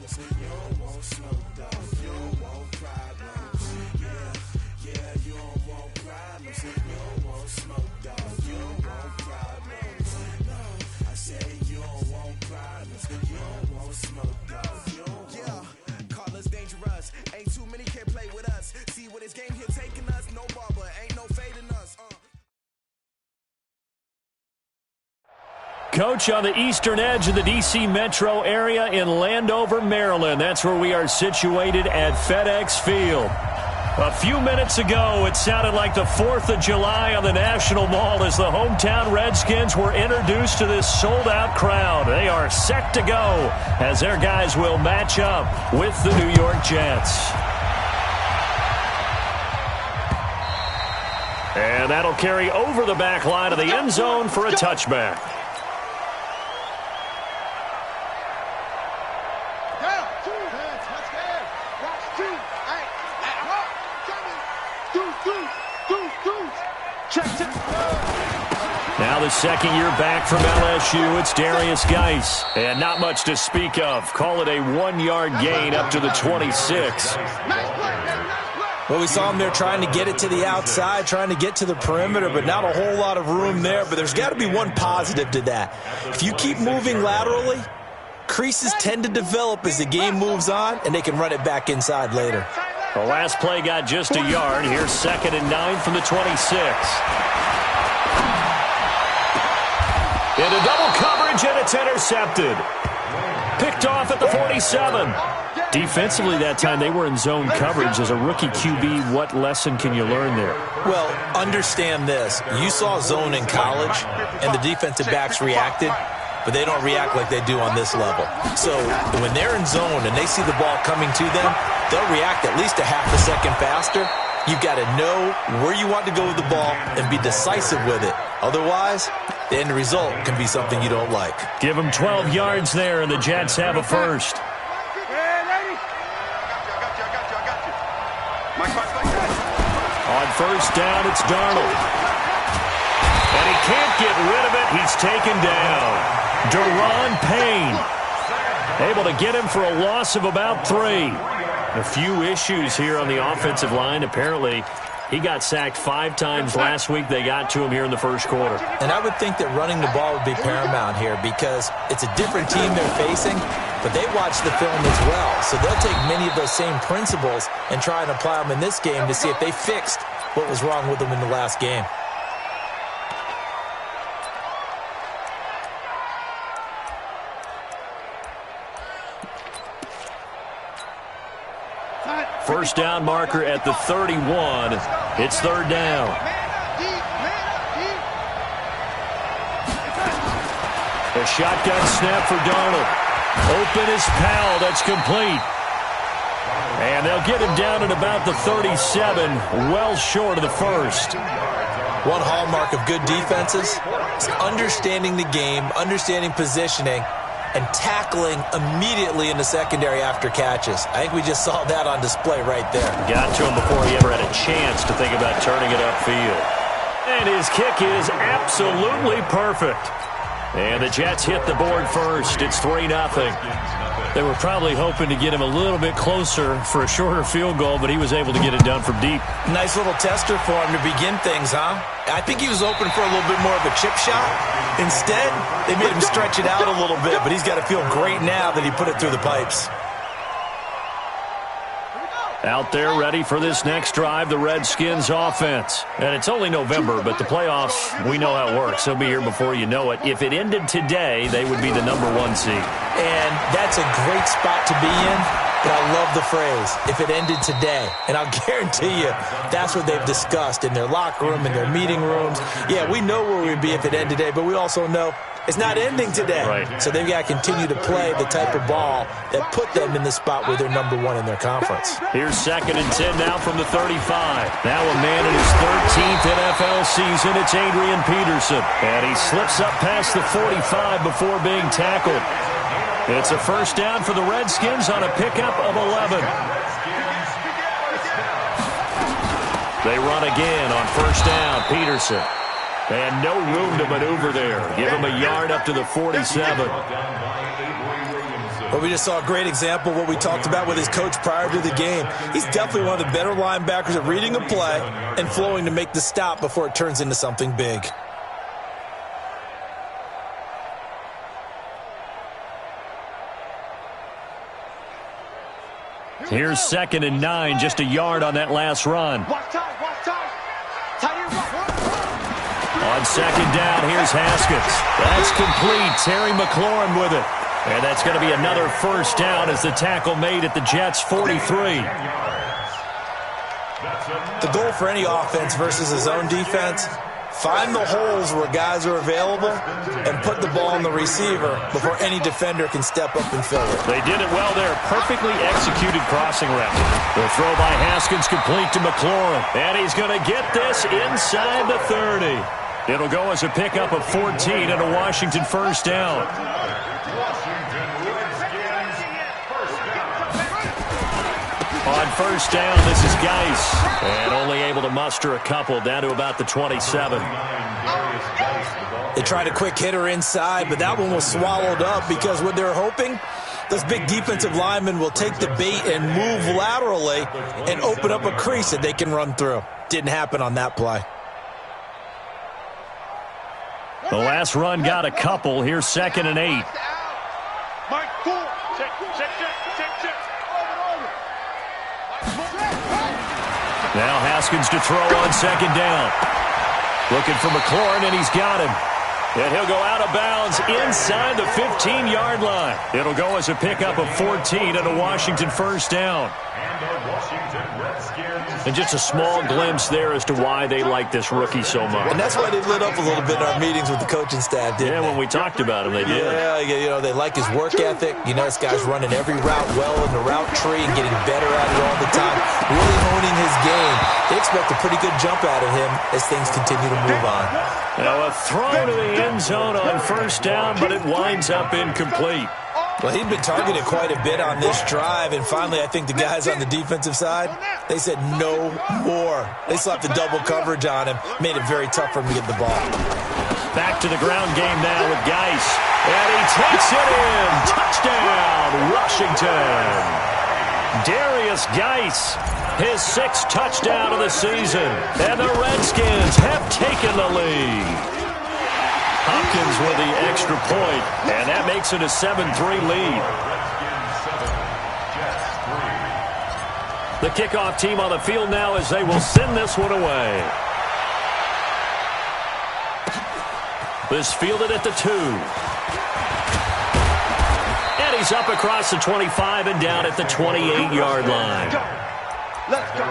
You don't want smoke, though. You don't want problems. Yeah, you don't want problems. You don't want smoke, though. You don't want problems. No, I say you don't want problems. You don't want smoke, though. You don't want. Call us dangerous. Ain't too many can play with us. See what this game here taking us. No barber, ain't no fading us. Coach, on the eastern edge of the D.C. metro area in Landover, Maryland. That's where we are situated at FedEx Field. A few minutes ago, it sounded like the 4th of July on the National Mall as the hometown Redskins were introduced to this sold-out crowd. They are set to go as their guys will match up with the New York Jets. And that'll carry over the back line of the end zone for a touchback. Now the second year back from LSU, it's Darius Geis. And not much to speak of. Call it a 1-yard gain up to the 26. Well, we saw him there trying to get it to the outside, trying to get to the perimeter, but not a whole lot of room there. But there's got to be one positive to that. If you keep moving laterally, creases tend to develop as the game moves on, and they can run it back inside later. The last play got just a yard. Here's 2nd and 9 from the 26. Into double coverage, and it's intercepted. Picked off at the 47. Defensively that time, they were in zone coverage. As a rookie QB, what lesson can you learn there? Well, understand this. You saw zone in college, and the defensive backs reacted, but they don't react like they do on this level. So when they're in zone and they see the ball coming to them, they'll react at least a half a second faster. You've got to know where you want to go with the ball and be decisive with it. Otherwise, the end result can be something you don't like. Give them 12 yards there, and the Jets have a first. On first down, it's Darnold. And he can't get rid of it. He's taken down. Deron Payne able to get him for a loss of about 3. A few issues here on the offensive line. Apparently, he got sacked 5 times last week. They got to him here in the first quarter. And I would think that running the ball would be paramount here because it's a different team they're facing, but they watch the film as well. So they'll take many of those same principles and try and apply them in this game to see if they fixed what was wrong with them in the last game. First down marker at the 31. It's 3rd down. A shotgun snap for Darnold. Open is Powell. That's complete. And they'll get him down at about the 37, well short of the first. One hallmark of good defenses is understanding the game, understanding positioning, and tackling immediately in the secondary after catches. I think we just saw that on display right there. Got to him before he ever had a chance to think about turning it upfield. And his kick is absolutely perfect. And the Jets hit the board first. It's 3-0. They were probably hoping to get him a little bit closer for a shorter field goal, but he was able to get it done from deep. Nice little tester for him to begin things, huh? I think he was open for a little bit more of a chip shot. Instead, they made him stretch it out a little bit, but he's got to feel great now that he put it through the pipes. Out there ready for this next drive, the Redskins offense. And it's only November, but the playoffs, we know how it works. They'll be here before you know it. If it ended today, they would be the number 1 seed. And that's a great spot to be in, but I love the phrase, if it ended today. And I'll guarantee you, that's what they've discussed in their locker room, in their meeting rooms. Yeah, we know where we'd be if it ended today, but we also know it's not ending today. Right. So they've got to continue to play the type of ball that put them in the spot where they're number 1 in their conference. Here's 2nd and 10 now from the 35. Now a man in his 13th NFL season. It's Adrian Peterson. And he slips up past the 45 before being tackled. It's a first down for the Redskins on a pickup of 11. They run again on first down. Peterson. And no room to maneuver there. Give him a yard up to the 47. Well, we just saw a great example of what we talked about with his coach prior to the game. He's definitely one of the better linebackers at reading a play and flowing to make the stop before it turns into something big. Here's 2nd and 9, just a yard on that last run. On 2nd down, here's Haskins. That's complete. Terry McLaurin with it. And that's going to be another first down as the tackle made at the Jets' 43. The goal for any offense versus his own defense, find the holes where guys are available and put the ball on the receiver before any defender can step up and fill it. They did it well there. Perfectly executed crossing route. The throw by Haskins complete to McLaurin. And he's going to get this inside the 30. It'll go as a pickup of 14 and a Washington first down. On first down, this is Geis. And only able to muster a couple down to about the 27. They tried a quick hitter inside, but that one was swallowed up because what they're hoping, those big defensive linemen will take the bait and move laterally and open up a crease that they can run through. Didn't happen on that play. The last run got a couple. Here's 2nd and 8. Now Haskins to throw on 2nd down. Looking for McLaurin, and he's got him. And he'll go out of bounds inside the 15-yard line. It'll go as a pickup of 14 and a Washington first down. And just a small glimpse there as to why they like this rookie so much. And that's why they lit up a little bit in our meetings with the coaching staff, didn't they? When we talked about him, they did. Yeah, you know, they like his work ethic. You know, this guy's running every route well in the route tree and getting better at it all the time. Really honing his game. They expect a pretty good jump out of him as things continue to move on. Now a throw to the end zone on first down, but it winds up incomplete. Well, he'd been targeted quite a bit on this drive, and finally I think the guys on the defensive side, they said no more. They slapped the double coverage on him, made it very tough for him to get the ball. Back to the ground game now with Geis. And he takes it in. Touchdown, Washington. Darius Geis, his 6th touchdown of the season. And the Redskins have taken the lead. Hopkins with the extra point, and that makes it a 7-3 lead. The kickoff team on the field now as they will send this one away. This fielded at the 2. And he's up across the 25 and down at the 28-yard line. Let's go.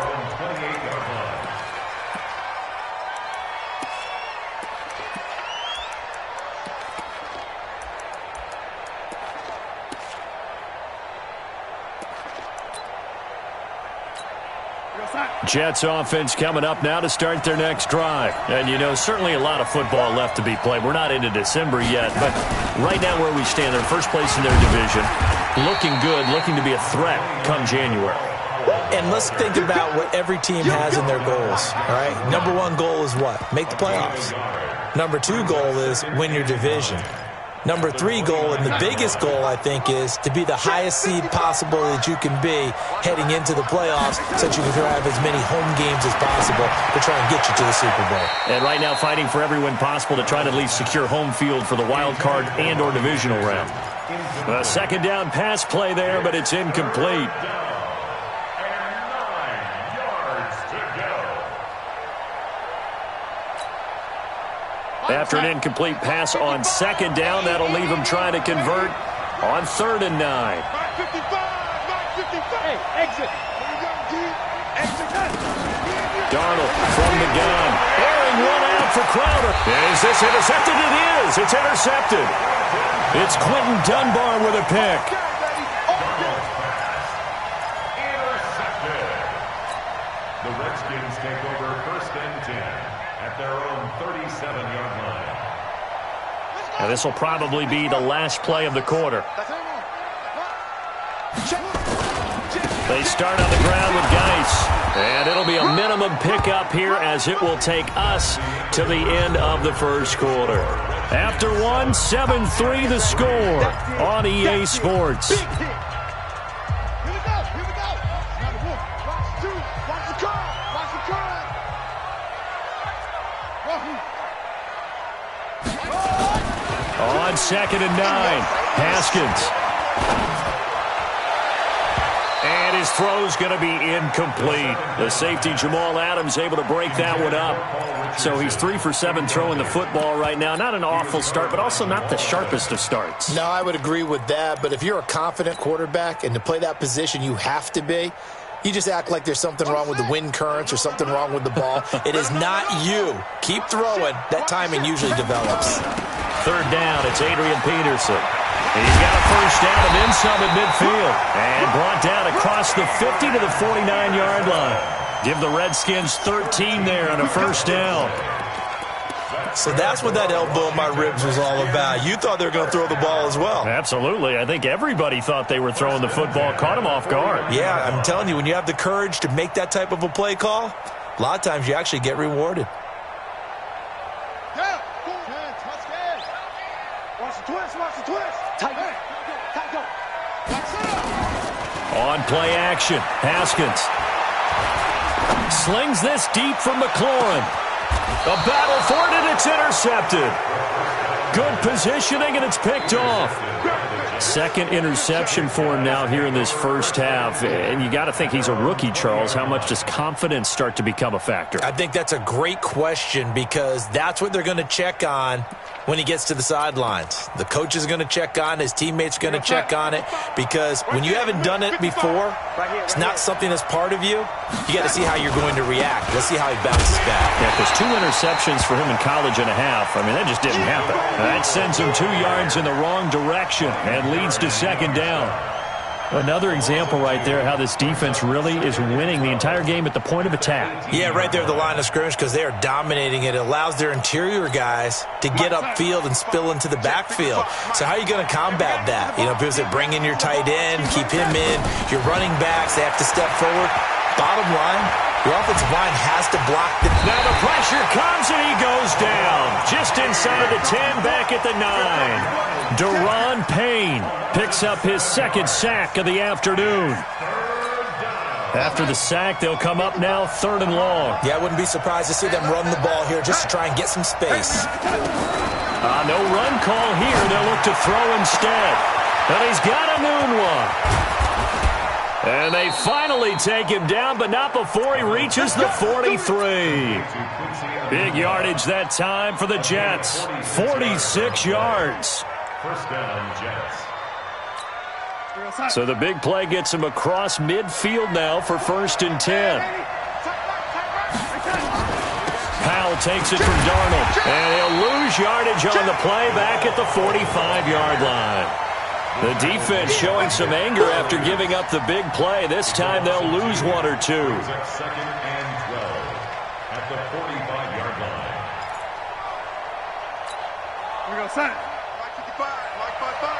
Jets offense coming up now to start their next drive. And, you know, certainly a lot of football left to be played. We're not into December yet, but right now where we stand, they're first place in their division. Looking good, looking to be a threat come January. And let's think about what every team has in their goals, all right? Number 1 goal is what? Make the playoffs. Number 2 goal is win your division. Number 3 goal, and the biggest goal, I think, is to be the highest seed possible that you can be heading into the playoffs so that you can have as many home games as possible to try and get you to the Super Bowl. And right now fighting for every win possible to try to at least secure home field for the wild card and or divisional round. A 2nd down pass play there, but it's incomplete. After an incomplete pass on 2nd down, that'll leave him trying to convert on 3rd and 9. Darnold from the gun. Airing one out for Crowder. Is this intercepted? It is. It's intercepted. It's Quentin Dunbar with a pick. Intercepted. The Redskins take over 1st and 10 at their own 37-yard line. Now this will probably be the last play of the quarter. They start on the ground with Geis. And it'll be a minimum pickup here as it will take us to the end of the first quarter. After one, 7-3 the score on EA Sports. On 2nd and 9, Haskins. And his throw's going to be incomplete. The safety, Jamal Adams, able to break that one up. So he's 3 for 7 throwing the football right now. Not an awful start, but also not the sharpest of starts. No, I would agree with that. But if you're a confident quarterback and to play that position, you have to be. You just act like there's something wrong with the wind currents or something wrong with the ball. It is not you. Keep throwing. That timing usually develops. 3rd down, it's Adrian Peterson. He's got a first down and then some at midfield. And brought down across the 50 to the 49-yard line. Give the Redskins 13 there on a first down. So that's what that elbow in my ribs was all about. You thought they were going to throw the ball as well. Absolutely. I think everybody thought they were throwing the football. Caught him off guard. Yeah, I'm telling you, when you have the courage to make that type of a play call, a lot of times you actually get rewarded. On play action, Haskins slings this deep from McLaurin. A battle for it, and it's intercepted. Good positioning, and it's picked off. 2nd interception for him now here in this first half. And you got to think he's a rookie, Charles. How much does confidence start to become a factor? I think that's a great question because that's what they're going to check on when he gets to the sidelines. The coach is going to check on, his teammates are going to check on it, because when you haven't done it before, it's not something that's part of you. You got to see how you're going to react. Let's see how he bounces back. Yeah, because 2 interceptions for him in college and a half. I mean, that just didn't happen. That sends him 2 yards in the wrong direction and leads to 2nd down. Another example right there how this defense really is winning the entire game at the point of attack. Yeah, right there at the line of scrimmage because they are dominating it. It allows their interior guys to get upfield and spill into the backfield. So how are you going to combat that? You know, because they bring in your tight end, keep him in, your running backs, they have to step forward. Bottom line, your offensive line has to block the... Now the pressure comes and he goes down. Just inside the 10, back at the 9. Deron Payne picks up his 2nd sack of the afternoon. After the sack, they'll come up now 3rd and long. Yeah, I wouldn't be surprised to see them run the ball here just to try and get some space. No run call here. They'll look to throw instead. And he's got a noon one. And they finally take him down, but not before he reaches the 43. Big yardage that time for the Jets. 46 yards. First down, Jets. So the big play gets him across midfield now for 1st and 10. Powell takes it from Darnold, and he'll lose yardage on the play back at the 45-yard line. The defense showing some anger after giving up the big play. This time they'll lose 1 or 2. 2nd and 12 at the 45-yard line. Here we go, son. Like 55, like 55.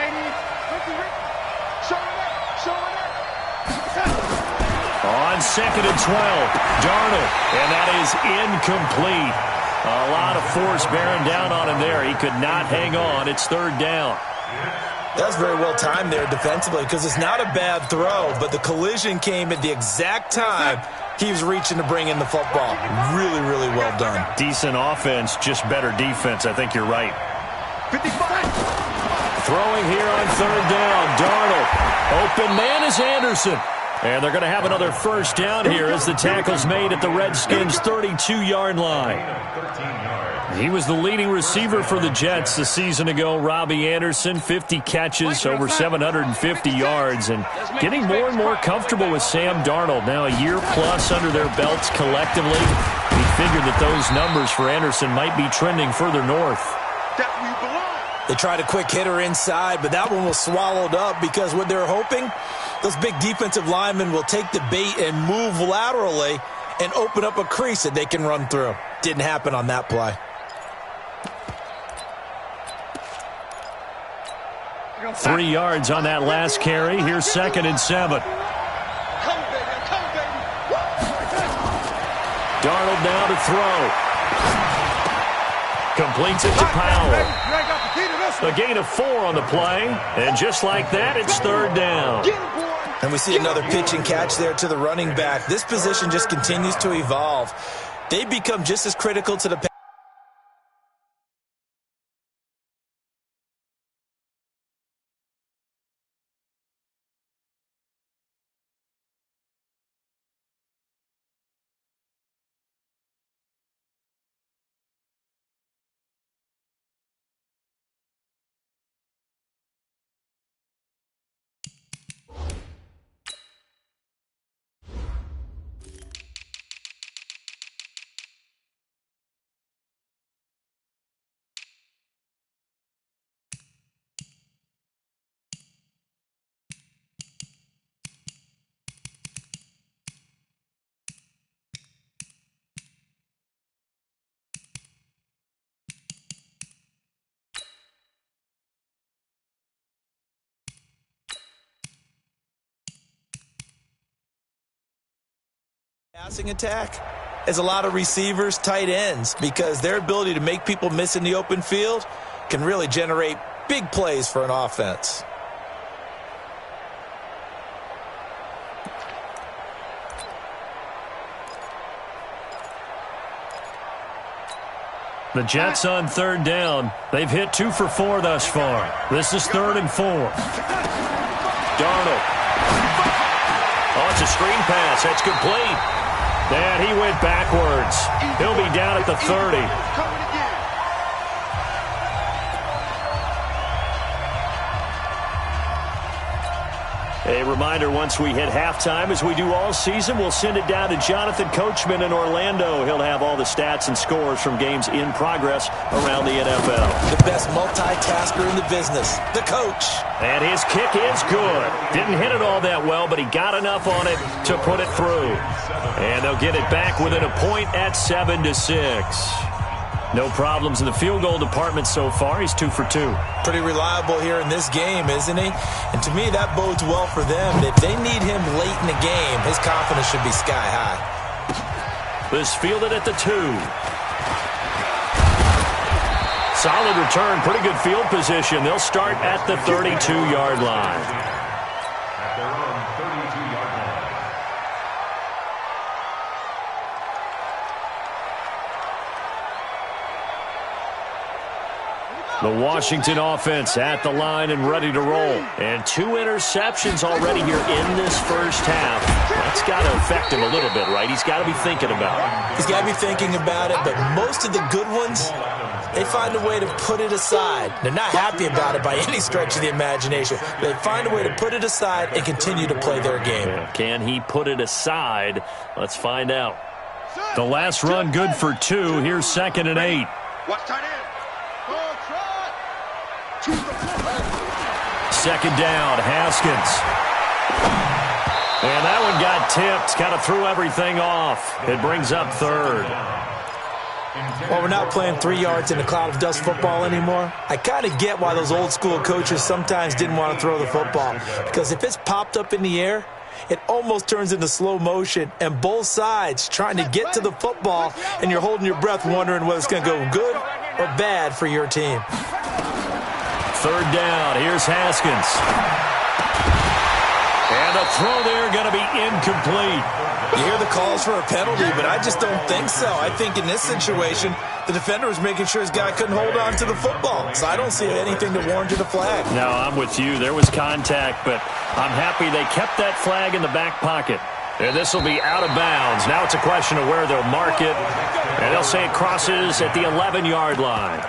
Ladies, show it. On 2nd and 12, Darnold, and that is incomplete. A lot of force bearing down on him there. He could not hang on. It's 3rd down. That's very well timed there defensively because it's not a bad throw, but the collision came at the exact time he was reaching to bring in the football. Really, really well done. Decent offense, just better defense. I think you're right. 55. Throwing here on 3rd down. Darnold. Open man is Anderson. And they're going to have another first down here as the tackle's made at the Redskins' 32-yard line. He was the leading receiver for the Jets a season ago. Robbie Anderson, 50 catches, over 750 yards, and getting more and more comfortable with Sam Darnold. Now a year plus under their belts collectively. We figured that those numbers for Anderson might be trending further north. They tried a quick hitter inside, but that one was swallowed up because what they're hoping, those big defensive linemen will take the bait and move laterally and open up a crease that they can run through. Didn't happen on that play. 3 yards on that last carry. Here's 2nd and 7. Darnold now to throw. Completes it to Powell. A gain of 4 on the play. And just like that, it's third down. And we see another pitch and catch there to the running back. This position just continues to evolve. They become just as critical to the passing attack is a lot of receivers, tight ends, because their ability to make people miss in the open field can really generate big plays for an offense. The Jets on third down. They've hit 2 for 4 thus far. This is 3rd and 4. Darnold. Oh, it's a screen pass. That's complete. And he went backwards. He'll be down at the 30. A reminder, once we hit halftime, as we do all season, we'll send it down to Jonathan Coachman in Orlando. He'll have all the stats and scores from games in progress around the NFL. The best multitasker in the business, the coach. And his kick is good. Didn't hit it all that well, but he got enough on it to put it through. And they'll get it back within a point at 7-6. No problems in the field goal department so far. He's 2 for 2. Pretty reliable here in this game, isn't he? And to me, that bodes well for them. If they need him late in the game, his confidence should be sky high. This fielded at the 2. Solid return, pretty good field position. They'll start at the 32-yard line. At their own 32-yard line. The Washington offense at the line and ready to roll. And 2 interceptions already here in this first half. That's got to affect him a little bit, right? He's got to be thinking about it. He's got to be thinking about it, but most of the good ones, they find a way to put it aside. They're not happy about it by any stretch of the imagination. They find a way to put it aside and continue to play their game. Can he put it aside? Let's find out. The last run good for 2. Here's 2nd and 8. Watch tight end. Second down, Haskins. And that one got tipped. Kind of threw everything off. It brings up 3rd. Well, we're not playing 3 yards in a cloud of dust football anymore. I kind of get why those old school coaches sometimes didn't want to throw the football. Because if it's popped up in the air, it almost turns into slow motion, and both sides trying to get to the football, and you're holding your breath wondering whether it's going to go good or bad for your team. 3rd down. Here's Haskins. And the throw there going to be incomplete. You hear the calls for a penalty, but I just don't think so. I think in this situation, the defender was making sure his guy couldn't hold on to the football. So I don't see anything to warrant a flag. No, I'm with you. There was contact, but I'm happy they kept that flag in the back pocket. And this will be out of bounds. Now it's a question of where they'll mark it. And they'll say it crosses at the 11-yard line.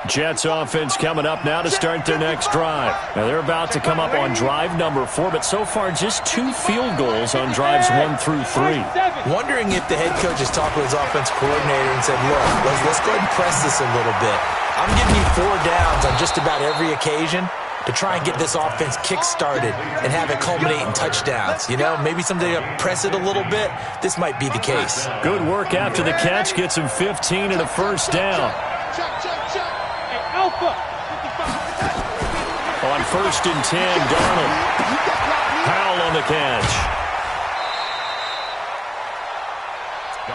Jets offense coming up now to start their next drive. Now they're about to come up on drive number 4, but so far just 2 field goals on drives 1 through 3. Wondering if the head coach has talked with his offense coordinator and said, look, let's go ahead and press this a little bit. I'm giving you 4 downs on just about every occasion to try and get this offense kick-started and have it culminate in touchdowns. You know, maybe someday press it a little bit. This might be the case. Good work after the catch. Gets him 15 and a first down. On 1st and 10, Darnold. Powell on the catch.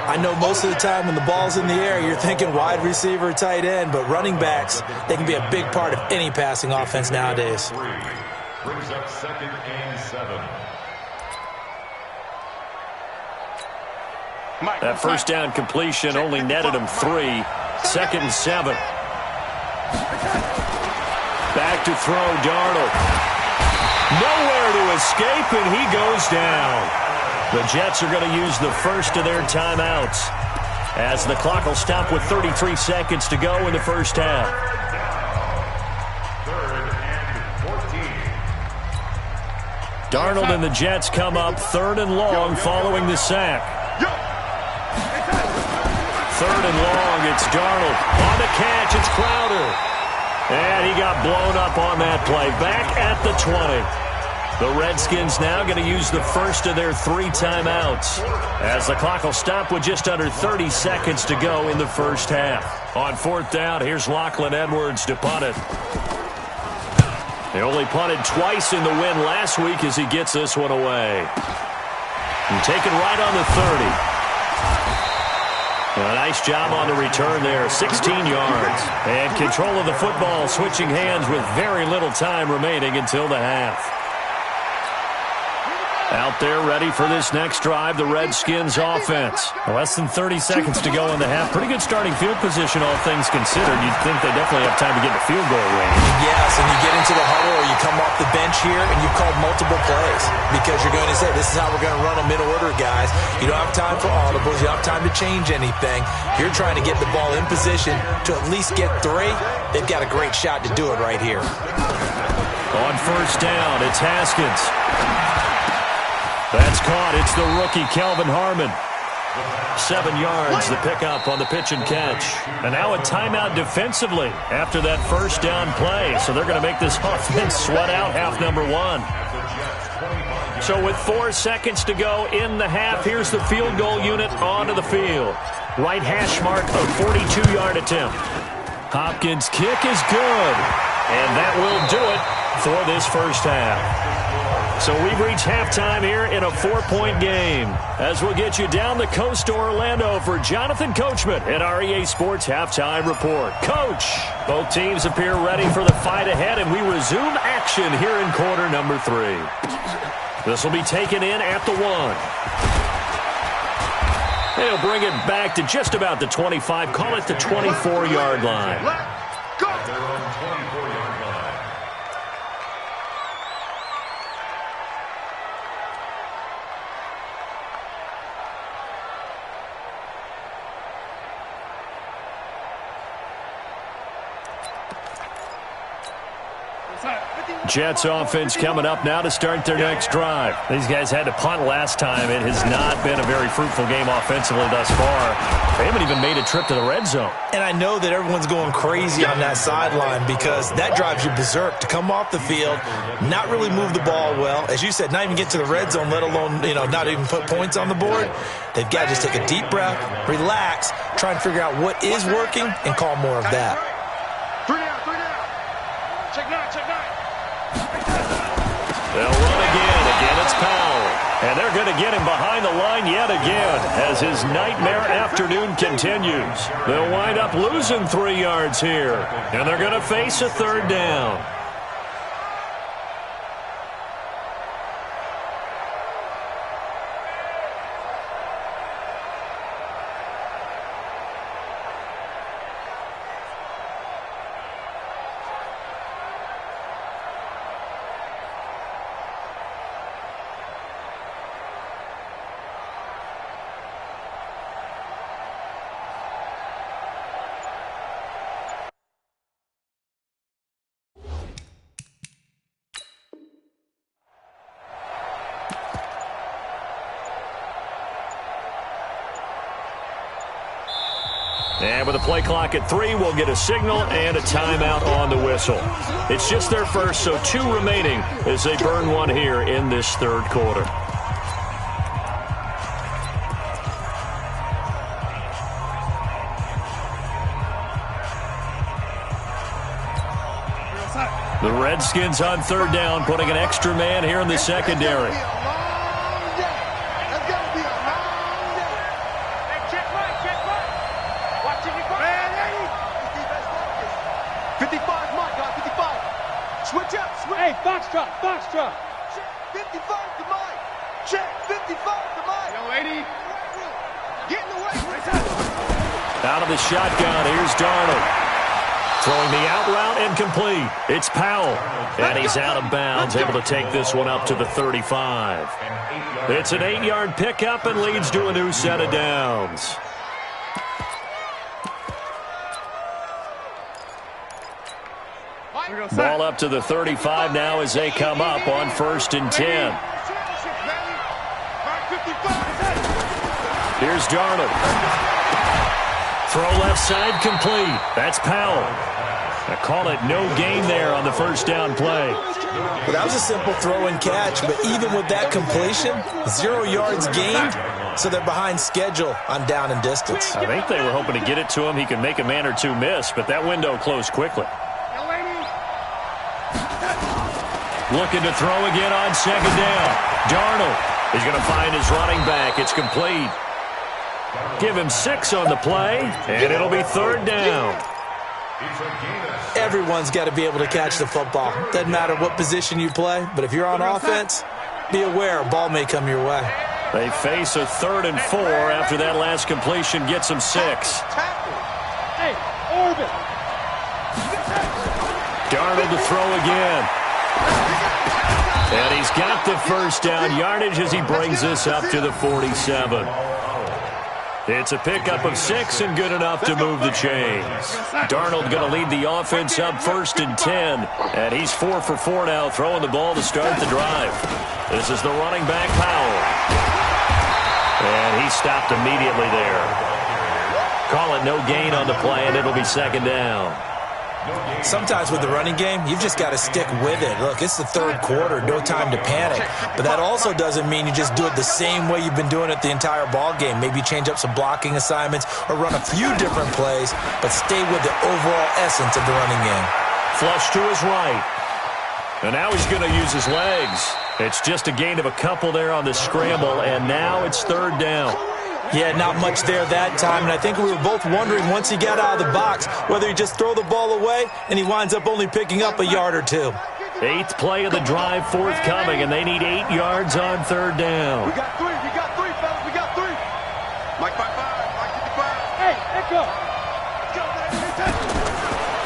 I know most of the time when the ball's in the air, you're thinking wide receiver, tight end, but running backs, they can be a big part of any passing offense nowadays. Brings up 2nd and 7. That first down completion only netted him 3. 2nd and 7. Back to throw, Darnold. Nowhere to escape, and he goes down. The Jets are going to use the first of their timeouts as the clock will stop with 33 seconds to go in the first half. 3rd and 14. Darnold and the Jets come up 3rd and long following the sack. 3rd and long, it's Darnold. On the catch, it's Crowder. And he got blown up on that play. Back at the 20. The Redskins now going to use the first of their 3 timeouts as the clock will stop with just under 30 seconds to go in the first half. On 4th down, here's Lachlan Edwards to punt it. They only punted twice in the win last week as he gets this one away. And taken right on the 30. A nice job on the return there, 16 yards. And control of the football, switching hands with very little time remaining until the half. Out there ready for this next drive, the Redskins offense. Less than 30 seconds to go in the half. Pretty good starting field position, all things considered. You'd think they definitely have time to get the field goal range. Yes, and you get into the huddle or you come off the bench here and you've called multiple plays because you're going to say, this is how we're going to run them in order, guys. You don't have time for audibles. You don't have time to change anything. You're trying to get the ball in position to at least get 3. They've got a great shot to do it right here. On first down, it's Haskins. That's caught. It's the rookie, Kelvin Harmon. 7 yards, the pickup on the pitch and catch. And now a timeout defensively after that first down play. So they're going to make this offense sweat out half number 1. So with 4 seconds to go in the half, here's the field goal unit onto the field. Right hash mark, a 42-yard attempt. Hopkins' kick is good. And that will do it for this first half. So we've reached halftime here in a 4-point game. As we'll get you down the coast to Orlando for Jonathan Coachman at our EA Sports Halftime Report. Coach, both teams appear ready for the fight ahead, and we resume action here in quarter number 3. This will be taken in at the 1. They'll bring it back to just about the 25, call it the 24-yard line. At their own 24-yard line. Jets offense coming up now to start their next drive. These guys had to punt last time. It has not been a very fruitful game offensively thus far. They haven't even made a trip to the red zone. And I know that everyone's going crazy on that sideline because that drives you berserk to come off the field, not really move the ball well. As you said, not even get to the red zone, let alone, not even put points on the board. They've got to just take a deep breath, relax, try and figure out what is working and call more of that. 3 down. Check 9. They'll run again. Again, it's Powell. And they're going to get him behind the line yet again as his nightmare afternoon continues. They'll wind up losing 3 yards here. And they're going to face a 3rd down. And with a play clock at 3, we'll get a signal and a timeout on the whistle. It's just their first, so 2 remaining as they burn 1 here in this 3rd quarter. The Redskins on 3rd down, putting an extra man here in the secondary. Switch up, switch. Hey, foxtrot, foxtrot. Check, 55 to Mike. Check, 55 to Mike. Yo, lady. Get in the way. Out of the shotgun, here's Darnold. Throwing the out route and complete. It's Powell. And he's out of bounds, able to take this one up to the 35. It's an 8-yard pickup and leads to a new set of downs. Ball up to the 35 now as they come up on 1st and 10. Here's Darnold. Throw left side complete. That's Powell. I call it no gain there on the first down play. Well, that was a simple throw and catch, but even with that completion, 0 yards gained, so they're behind schedule on down and distance. I think they were hoping to get it to him. He could make a man or two miss, but that window closed quickly. Looking to throw again on 2nd down. Darnold is going to find his running back. It's complete. Give him 6 on the play, and it'll be 3rd down. Everyone's got to be able to catch the football. Doesn't matter what position you play, but if you're on offense, be aware a ball may come your way. They face a 3rd and 4 after that last completion gets them 6. Hey, Orbit. Darnold to throw again. And he's got the first down yardage as he brings this up to the 47. It's a pickup of 6 and good enough to move the chains. Darnold going to lead the offense up 1st and 10. And he's 4 for 4 now, throwing the ball to start the drive. This is the running back, Powell. And he stopped immediately there. Call it no gain on the play, and it'll be 2nd down. Sometimes with the running game, you've just got to stick with it. Look, it's the 3rd quarter, no time to panic. But that also doesn't mean you just do it the same way you've been doing it the entire ball game. Maybe change up some blocking assignments or run a few different plays, but stay with the overall essence of the running game. Flush to his right. And now he's going to use his legs. It's just a gain of a couple there on the scramble, and now it's 3rd down. Yeah, not much there that time, and I think we were both wondering once he got out of the box whether he just throw the ball away and he winds up only picking up a yard or 2. 8th play of the drive forthcoming, and they need 8 yards on 3rd down. We got 3, fellas, we got 3. Mike 55, Mike 55. Hey, Echo.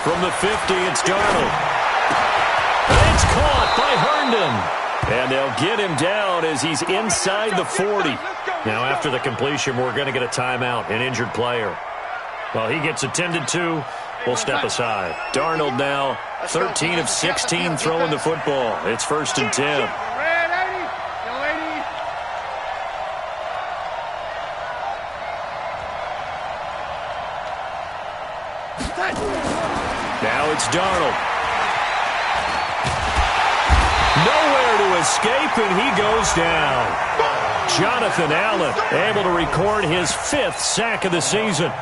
From the 50, it's Darnold. It's caught by Herndon. And they'll get him down as he's inside the 40. Now, after the completion, we're going to get a timeout, an injured player. Well, he gets attended to. We'll step aside. Darnold now, 13 of 16 throwing the football. It's 1st and 10. Now it's Darnold. Nowhere to escape, and he goes down. Jonathan Allen able to record his 5th sack of the season.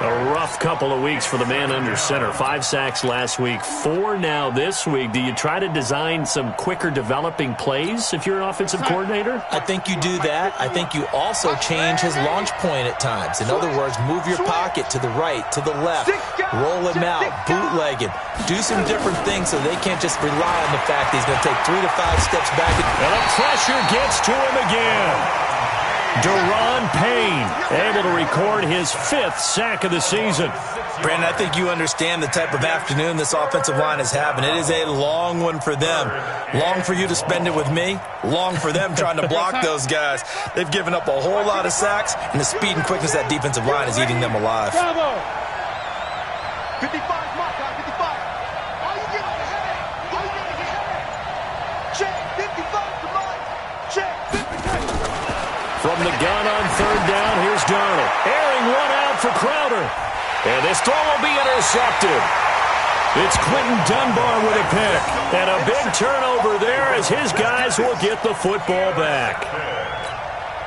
A rough couple of weeks for the man under center. 5 sacks last week, 4 now this week. Do you try to design some quicker developing plays if you're an offensive coordinator? I think you do that. I think you also change his launch point at times. In other words, move your pocket to the right, to the left, roll him out, bootleg him. Do some different things so they can't just rely on the fact that he's going to take 3 to 5 steps back. And the pressure gets to him again. Deron Payne able to record his 5th sack of the season. Brandon, I think you understand the type of afternoon this offensive line is having. It is a long one for them. Long for you to spend it with me. Long for them trying to block those guys. They've given up a whole lot of sacks, and the speed and quickness of that defensive line is eating them alive. Bravo! 55, Mark, 55. Are you getting ahead? Are you getting ahead? Check, 55 to Mike. Check, 55. From the gun on 3rd down, here's Darnold. Airing one out for Crowder. And this throw will be intercepted. It's Quentin Dunbar with a pick. And a big turnover there as his guys will get the football back.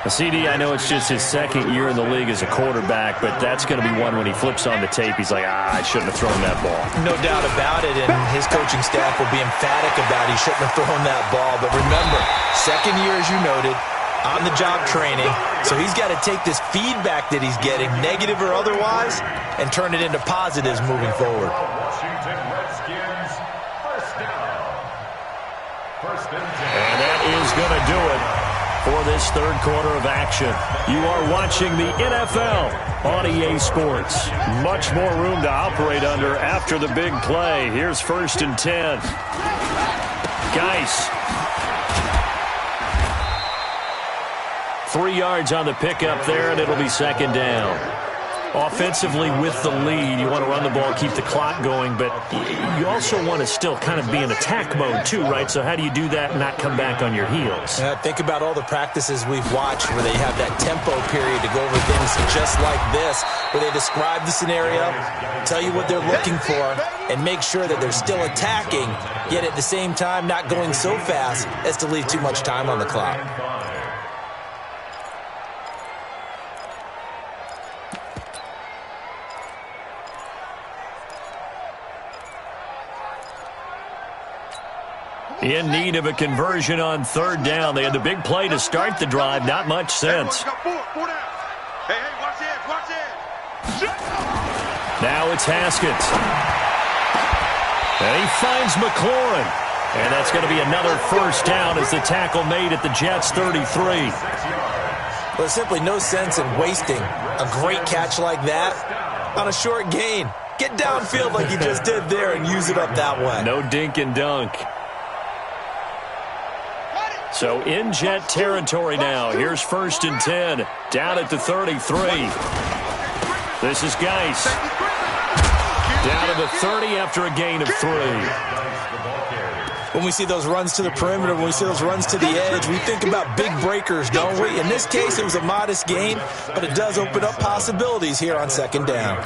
CD, I know it's just his 2nd year in the league as a quarterback, but that's going to be one when he flips on the tape. He's like, I shouldn't have thrown that ball. No doubt about it, and his coaching staff will be emphatic about he shouldn't have thrown that ball. But remember, 2nd year, as you noted, on-the-job training, so he's got to take this feedback that he's getting, negative or otherwise, and turn it into positives moving forward. Washington Redskins, 1st down. First and 10. And that is going to do it for this third quarter of action. You are watching the NFL on EA Sports. Much more room to operate under after the big play. Here's first and 10. Geis. 3 yards on the pickup there, and it'll be second down. Offensively with the lead, you want to run the ball, keep the clock going, but you also want to still kind of be in attack mode too, right? So how do you do that and not come back on your heels? Think about all the practices we've watched where they have that tempo period to go over things just like this, where they describe the scenario, tell you what they're looking for, and make sure that they're still attacking, yet at the same time not going so fast as to leave too much time on the clock. In need of a conversion on third down. They had the big play to start the drive. Not much sense. Hey, watch it. Now it's Haskins. And he finds McLaurin. And that's going to be another first down as the tackle made at the Jets' 33. Well, there's simply no sense in wasting a great catch like that on a short gain. Get downfield like you just did there and use it up that way. No dink and dunk. So in Jet territory now. Here's first and 10. Down at the 33. This is Geis. Down to the 30 after a gain of 3. When we see those runs to the perimeter, when we see those runs to the edge, we think about big breakers, don't we? In this case, it was a modest gain, but it does open up possibilities here on second down.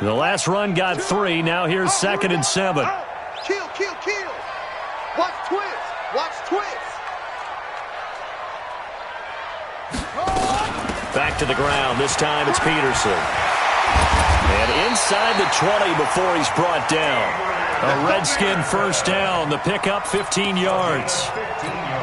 The last run got 3. Now here's second and 7. Kill. Watch twist. Back to the ground. This time it's Peterson. And inside the 20 before he's brought down. A Redskin first down. The pickup 15 yards.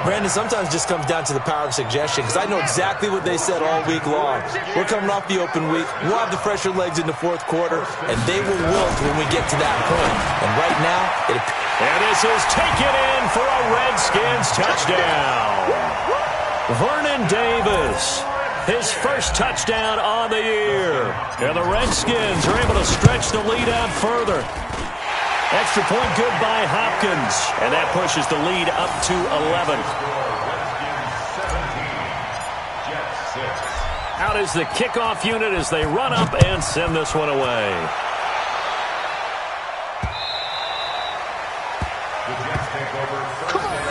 Brandon, sometimes it just comes down to the power of suggestion, because I know exactly what they said all week long. We're coming off the open week. We'll have the fresher legs in the fourth quarter, and they will wilt when we get to that point. And right now, and this is taken in for a Redskins touchdown. Vernon Davis, his first touchdown on the year. And the Redskins are able to stretch the lead out further. Extra point good by Hopkins. And that pushes the lead up to 11. Out is the kickoff unit as they run up and send this one away. The Jets take over first and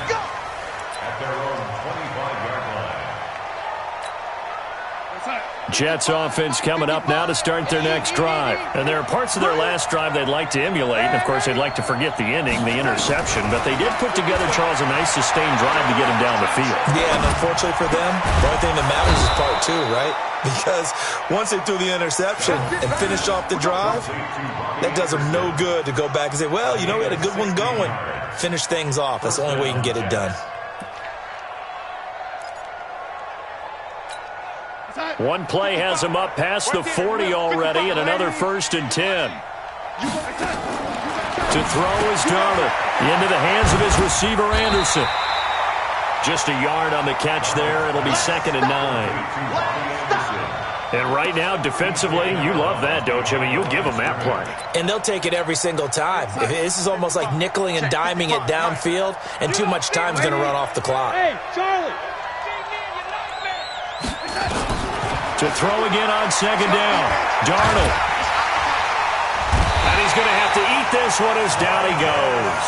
10 at their own 25-yard line. Jets offense coming up now to start their next drive. And there are parts of their last drive they'd like to emulate. And, of course, they'd like to forget the ending, the interception. But they did put together, Charles, a nice sustained drive to get him down the field. Yeah, and unfortunately for them, the only thing that matters is part 2, right? Because once they threw the interception and finished off the drive, that does them no good to go back and say, well, you know, we had a good one going. Finish things off. That's the only way you can get it done. One play has him up past the 40 already, and another first and 10. To throw is Darnold. Into the hands of his receiver, Anderson. Just a yard on the catch there. It'll be second and 9. And right now, defensively, you love that, don't you? I mean, you'll give them that play. And they'll take it every single time. This is almost like nickeling and diming it downfield, and too much time's going to run off the clock. Hey, Charlie. To throw again on second down. Darnold. And he's going to have to eat this one as down he goes.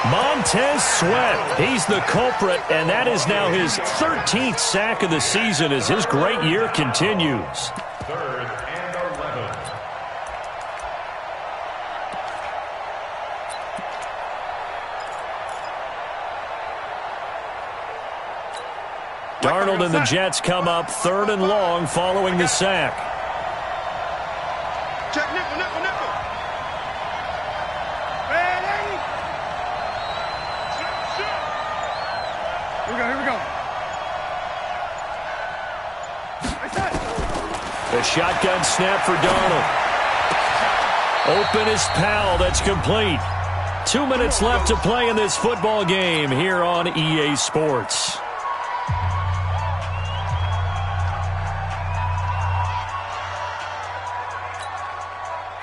Montez Sweat, he's the culprit, and that is now his 13th sack of the season as his great year continues. Third and 11. Darnold and the Jets come up third and long following the sack. Check nickel. Ready? Here we go. The shotgun snap for Darnold. Open is Powell. That's complete. 2 minutes left to play in this football game here on EA Sports.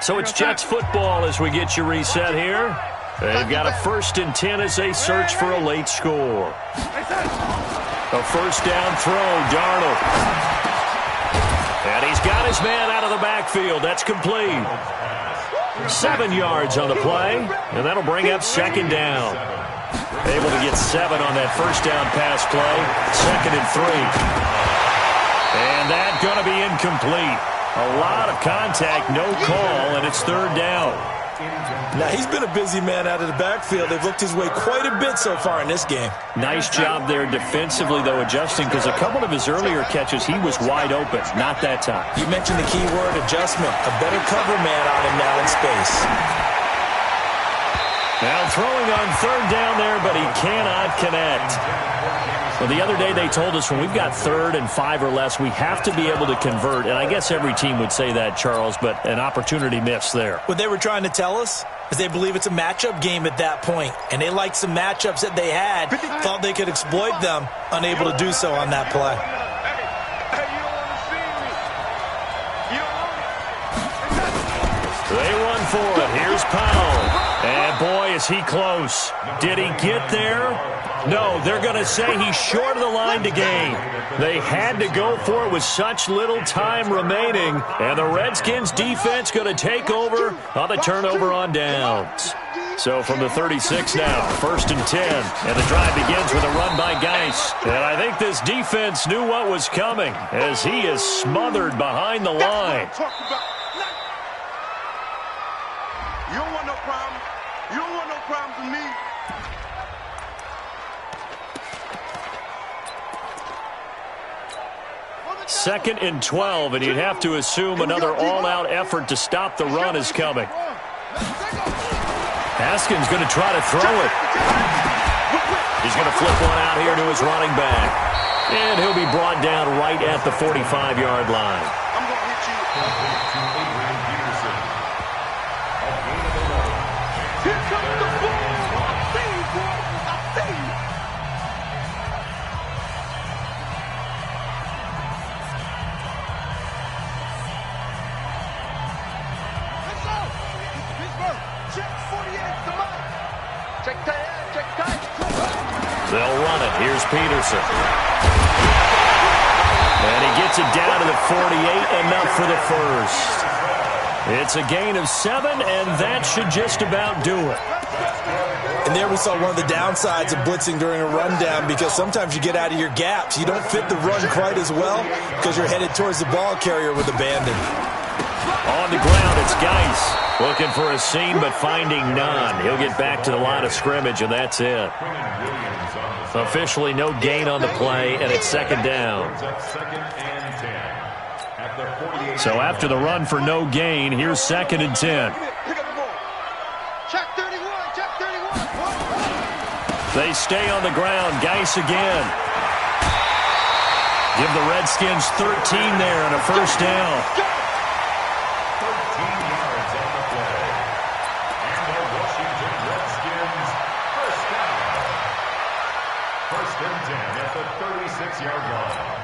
So it's Jets football as we get you reset here. They've got a 1st and 10 as they search for a late score. A first down throw, Darnold. And he's got his man out of the backfield. That's complete. 7 yards on the play, and that'll bring up 2nd down. Able to get 7 on that first down pass play. 2nd and 3. And that's going to be incomplete. A lot of contact, no call, and it's 3rd down. Now, he's been a busy man out of the backfield. They've looked his way quite a bit so far in this game. Nice job there defensively, though, adjusting, because a couple of his earlier catches, he was wide open. Not that time. You mentioned the key word, adjustment. A better cover man on him now in space. Now throwing on 3rd down there, but he cannot connect. Well, the other day they told us when we've got 3rd and 5 or less, we have to be able to convert. And I guess every team would say that, Charles, but an opportunity missed there. What they were trying to tell us is they believe it's a matchup game at that point. And they liked some matchups that they had, thought they could exploit them, unable to do so on that play. They run for it. Here's Powell. And, boy, is he close. Did he get there? No, they're going to say he's short of the line to gain. They had to go for it with such little time remaining. And the Redskins defense going to take over on the turnover on downs. So from the 36 now, 1st and 10. And the drive begins with a run by Geis. And I think this defense knew what was coming as he is smothered behind the line. You don't want no problem. You don't want no problems with me. Second and 12, and you'd have to assume another all-out effort to stop the run is coming. Haskins going to try to throw it. He's going to flip one out here to his running back. And he'll be brought down right at the 45-yard line. I'm going to hit you. Here comes the ball. I see you, boy. I see you. Let's go. Pittsburgh. Check 48 to Mike. Check tight. Check tight. They'll run it. Here's Peterson. And he gets it down to the 48, enough for the first. It's a gain of 7, and that should just about do it. And there we saw one of the downsides of blitzing during a rundown, because sometimes you get out of your gaps. You don't fit the run quite as well because you're headed towards the ball carrier with abandon. On the ground, it's Geis. Looking for a seam, but finding none. He'll get back to the line of scrimmage, and that's it. Officially no gain on the play, and it's 2nd down. So after the run for no gain, here's 2nd and 10. Check 31. Check 31. They stay on the ground. Geis again. Give the Redskins 13 there and a first down. 13 yards on the play. And the Washington Redskins first down. 1st and 10 at the 36-yard line.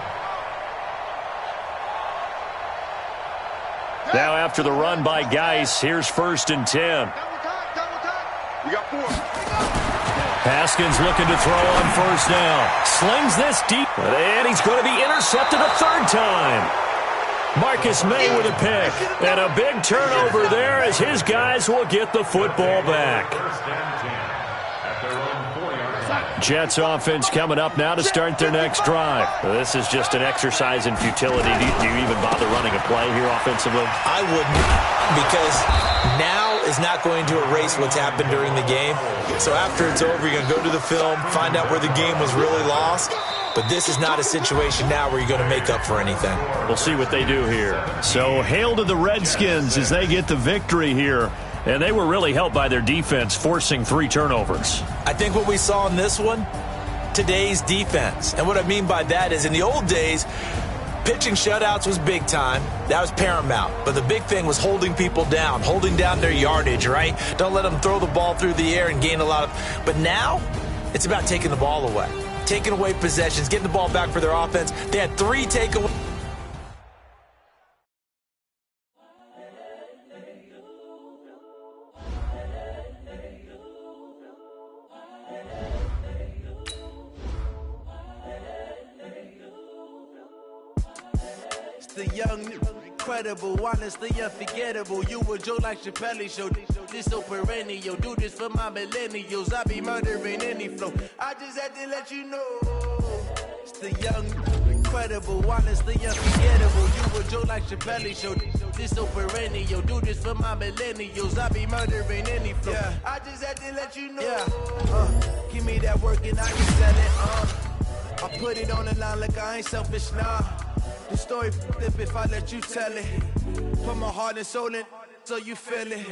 Now after the run by Geis, here's 1st and 10. Double time. We got 4. Haskins looking to throw on first down. Slings this deep, and he's going to be intercepted a 3rd time. Marcus May with a pick, and a big turnover there as his guys will get the football back. 1st and 10 at their own 4-yard line. Jets offense coming up now to start their next drive. This is just an exercise in futility. Do you even bother running a play here offensively? I wouldn't, because now is not going to erase what's happened during the game. So after it's over, you're going to go to the film, find out where the game was really lost. But this is not a situation now where you're going to make up for anything. We'll see what they do here. So hail to the Redskins as they get the victory here. And they were really helped by their defense, forcing 3 turnovers. I think what we saw in this one, today's defense. And what I mean by that is in the old days, Pitching shutouts was big time. That was paramount. But the big thing was holding people down, holding down their yardage, right? Don't let them throw the ball through the air and gain a lot of... But now, it's about taking the ball away. Taking away possessions, getting the ball back for their offense. They had 3 takeaways. The young, incredible, honestly unforgettable. You a Joe like Chappelle show. This so perennial. Do this for my millennials. I be murdering any flow. I just had to let you know. It's the young, incredible, honestly unforgettable. You a Joe like Chappelle show. This so perennial. Do this for my millennials. I be murdering any flow. Yeah. I just had to let you know. Yeah. Give me that work and I can sell it. I put it on the line like I ain't selfish, nah. The story flip if I let you tell it. Put my heart and soul in so you feel it.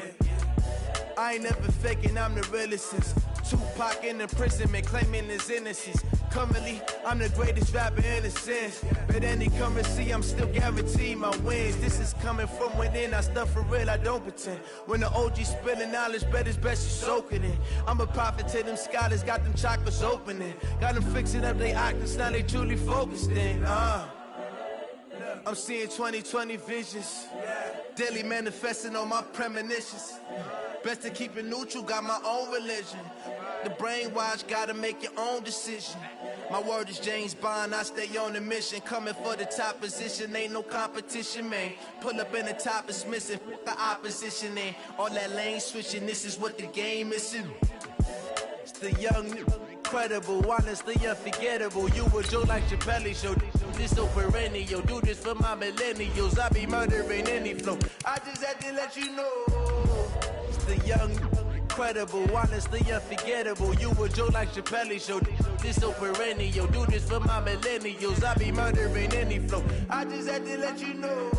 I ain't never faking, I'm the realest since Tupac in imprisonment, claiming his innocence. Currently, I'm the greatest rapper in a sense. But any currency, I'm still guaranteed my wins. This is coming from within, I stuff for real, I don't pretend. When the OG spilling knowledge, bet it's best you soak it in. I'm a prophet to them scholars, got them chakras opening. Got them fixing up they octaves, now they truly focused in. I'm seeing 2020 visions, daily manifesting on my premonitions. Best to keep it neutral, got my own religion. The brainwash, gotta make your own decision. My word is James Bond, I stay on the mission. Coming for the top position, ain't no competition, man. Pull up in the top, it's missing, the opposition ain't. All that lane switching, this is what the game is in. It's the young, incredible, honestly unforgettable. You a Joe like Chappelle show. This so perennial. Do this for my millennials. I be murdering any flow. I just had to let you know. It's the young, incredible, honestly unforgettable. You a Joe like Chappelle show. This so perennial. Do this for my millennials. I be murdering any flow. I just had to let you know.